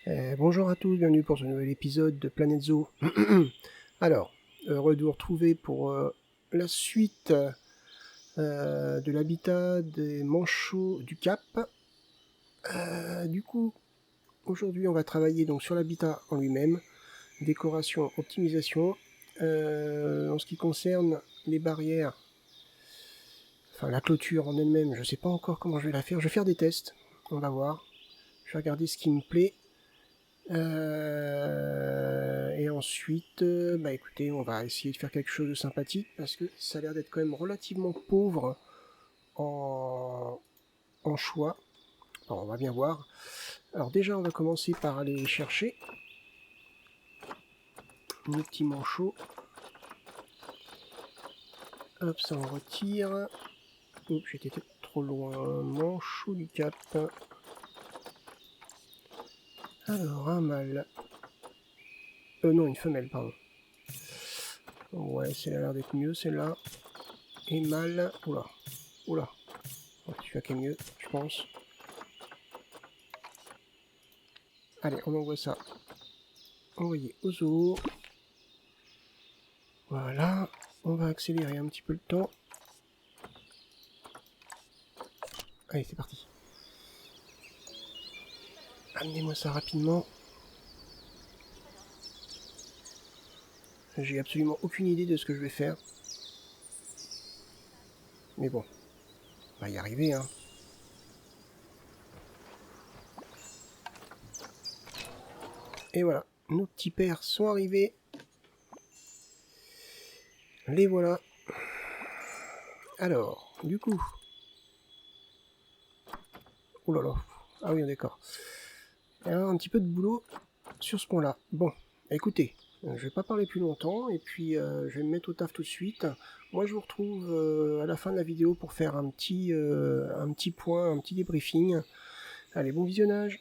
Bonjour à tous, bienvenue pour ce nouvel épisode de Planète Zoo. Alors, heureux de vous retrouver pour la suite de l'habitat des manchots du Cap. Du coup, aujourd'hui on va travailler donc sur l'habitat en lui-même, décoration, optimisation. En ce qui concerne les barrières, enfin la clôture en elle-même, je sais pas encore comment je vais la faire. Je vais faire des tests, on va voir. Je vais regarder ce qui me plaît. Et ensuite, bah écoutez, on va essayer de faire quelque chose de sympathique parce que ça a l'air d'être quand même relativement pauvre en choix. Alors, on va bien voir. Alors déjà, on va commencer par aller chercher nos petits manchots. Hop, ça on retire. Oups, j'étais trop loin. Manchot du Cap. Alors, un mâle. Non, une femelle, pardon. Ouais, ça a l'air d'être mieux, celle-là. Et mâle. Oula. Oula. Celui-là qui est mieux, je pense. Allez, on envoie ça. Envoyer au zoo. Voilà. On va accélérer un petit peu le temps. Allez, c'est parti. Amenez-moi ça rapidement. J'ai absolument aucune idée de ce que je vais faire. Mais bon. On va y arriver, hein. Et voilà. Nos petits pères sont arrivés. Les voilà. Alors, du coup... Oh là là. Ah oui, d'accord. Alors, un petit peu de boulot sur ce point-là. Bon, écoutez, je vais pas parler plus longtemps, et puis je vais me mettre au taf tout de suite. Moi, je vous retrouve à la fin de la vidéo pour faire un petit point, un petit débriefing. Allez, bon visionnage.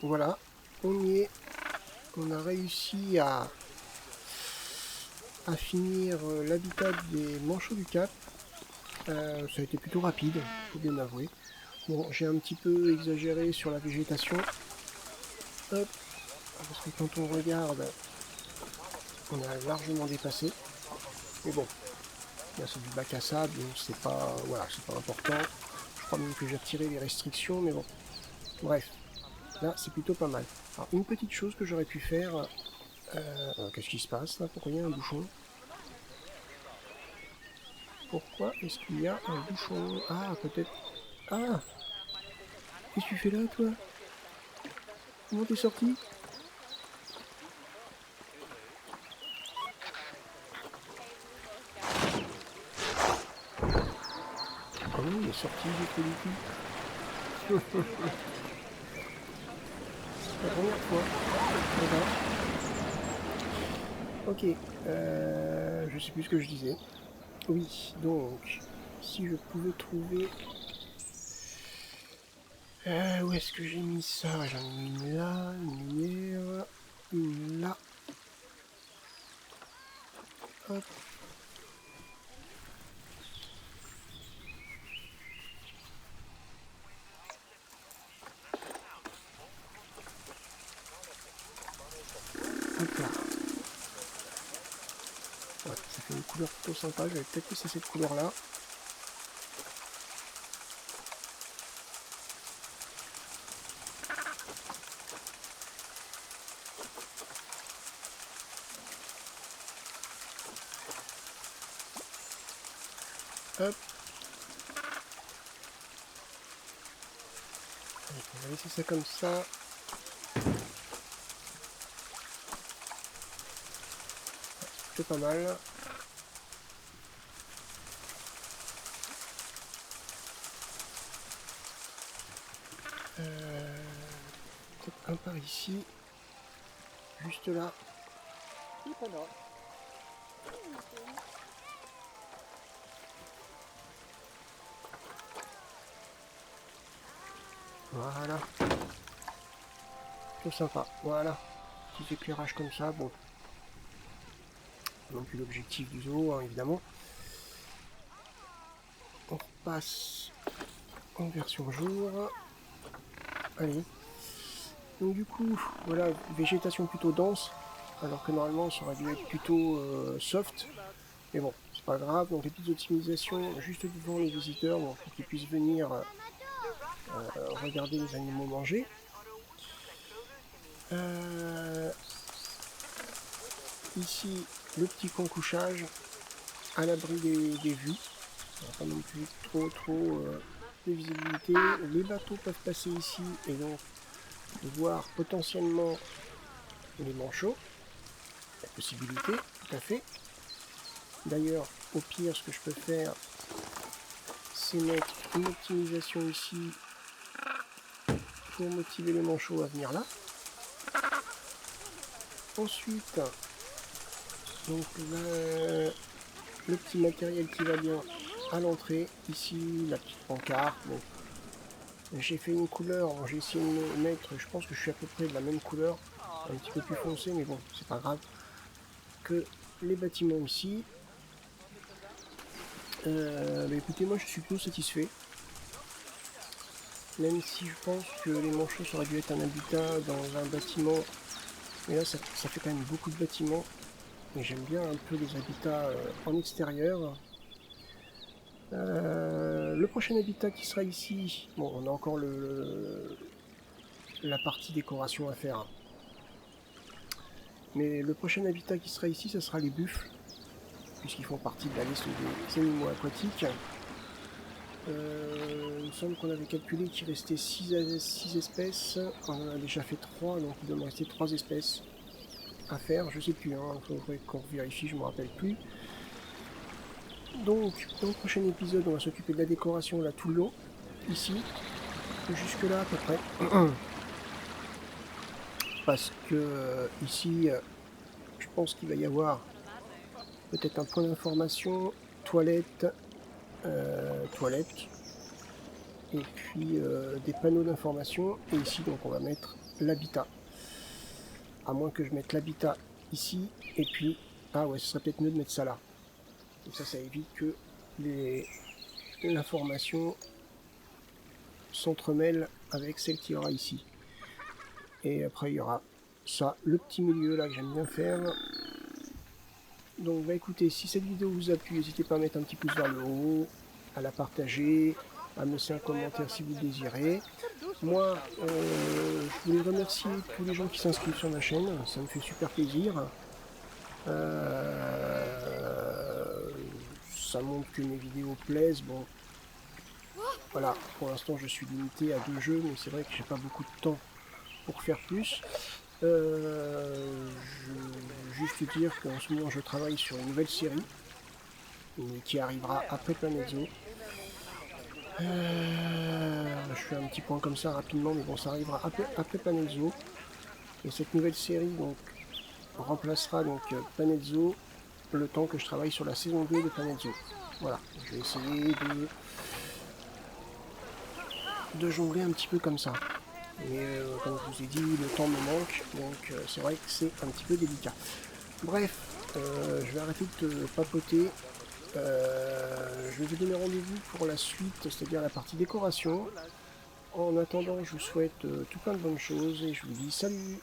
voilà, on y est. On a réussi à finir l'habitat des manchots du Cap. Ça a été plutôt rapide, faut bien avouer. Bon, j'ai un petit peu exagéré sur la végétation. Hop, parce que quand on regarde, on a largement dépassé. Mais bon, là c'est du bac à sable, donc c'est pas, voilà, c'est pas important. Je crois même que j'ai retiré les restrictions, mais bon. Bref, là c'est plutôt pas mal. Alors une petite chose que j'aurais pu faire, qu'est-ce qui se passe là? Pourquoi il y a un bouchon? Pourquoi est-ce qu'il y a un bouchon? Ah, peut-être... Ah! Qu'est-ce que tu fais là, toi? Comment t'es sorti? Comment il est sorti du trou du cul? La première fois. Voilà. Ok. Je sais plus ce que je disais. Oui, donc, si je pouvais trouver... où est-ce que j'ai mis ça? J'en ai mis une là, une lumière, une là. Hop. Hop là. Ouais, ça fait une couleur plutôt sympa. Je vais peut-être laisser cette couleur-là. Hop. Allez, on va laisser ça comme ça. C'est plutôt pas mal. Peut-être un par ici. Juste là. Voilà. Tout sympa. Voilà. Petit éclairage comme ça. Bon. Non plus l'objectif du zoo, hein, évidemment. On repasse en version jour. Allez. Donc du coup, voilà, végétation plutôt dense, alors que normalement ça aurait dû être plutôt soft. Mais bon, c'est pas grave. Donc les petites optimisations juste devant les visiteurs, bon, pour qu'ils puissent venir regarder les animaux manger. Ici, le petit coin couchage à l'abri des vues. Pas non plus trop de visibilité. Les bateaux peuvent passer ici et donc voir potentiellement les manchots. La possibilité, tout à fait. D'ailleurs, au pire, ce que je peux faire, c'est mettre une optimisation ici pour motiver les manchots à venir là. Ensuite, donc le petit matériel qui va bien à l'entrée. Ici, la petite pancarte. Bon. J'ai fait une couleur, bon, j'ai essayé de mettre, je pense que je suis à peu près de la même couleur, un petit peu plus foncé, mais bon, c'est pas grave. Que les bâtiments ici. Bah écoutez, moi je suis plutôt satisfait. Même si je pense que les manchots ça aurait dû être un habitat dans un bâtiment. Mais là ça fait quand même beaucoup de bâtiments. Et j'aime bien un peu les habitats en extérieur. Le prochain habitat qui sera ici, bon on a encore la partie décoration à faire. Mais le prochain habitat qui sera ici, ce sera les buffles, puisqu'ils font partie de la liste des animaux aquatiques. Il me semble qu'on avait calculé qu'il restait 6 espèces. On en a déjà fait 3, donc il doit me rester 3 espèces à faire. Je sais plus, il faudrait qu'on vérifie, je me rappelle plus. Donc, dans le prochain épisode, on va s'occuper de la décoration là tout le long, ici, jusque là à peu près. Parce que ici, je pense qu'il va y avoir peut-être un point d'information, toilette, et puis des panneaux d'information. Et ici, donc, on va mettre l'habitat. À moins que je mette l'habitat ici, et puis... Ah ouais, ce serait peut-être mieux de mettre ça là. Comme ça évite que l'information s'entremêle avec celle qu'il y aura ici. Et après, il y aura ça, le petit milieu là que j'aime bien faire. Donc, bah écoutez, si cette vidéo vous a plu, n'hésitez pas à mettre un petit pouce vers le haut, à la partager, à me laisser un commentaire si vous le désirez. Moi, je voulais remercier tous les gens qui s'inscrivent sur ma chaîne, ça me fait super plaisir. Ça montre que mes vidéos plaisent. Bon, voilà, pour l'instant je suis limité à 2 jeux, mais c'est vrai que j'ai pas beaucoup de temps pour faire plus. Je juste dire qu'en ce moment je travaille sur une nouvelle série qui arrivera après Planet Zoo. Je fais un petit point comme ça rapidement, mais bon, ça arrivera après Planet Zoo. Et cette nouvelle série donc remplacera donc Planet Zoo le temps que je travaille sur la saison 2 de Planet Zoo. Voilà, je vais essayer de jongler un petit peu comme ça. Mais comme je vous ai dit, le temps me manque, donc c'est vrai que c'est un petit peu délicat. Bref, je vais arrêter de te papoter. Je vais vous donner rendez-vous pour la suite, c'est-à-dire la partie décoration. En attendant, je vous souhaite tout plein de bonnes choses et je vous dis salut!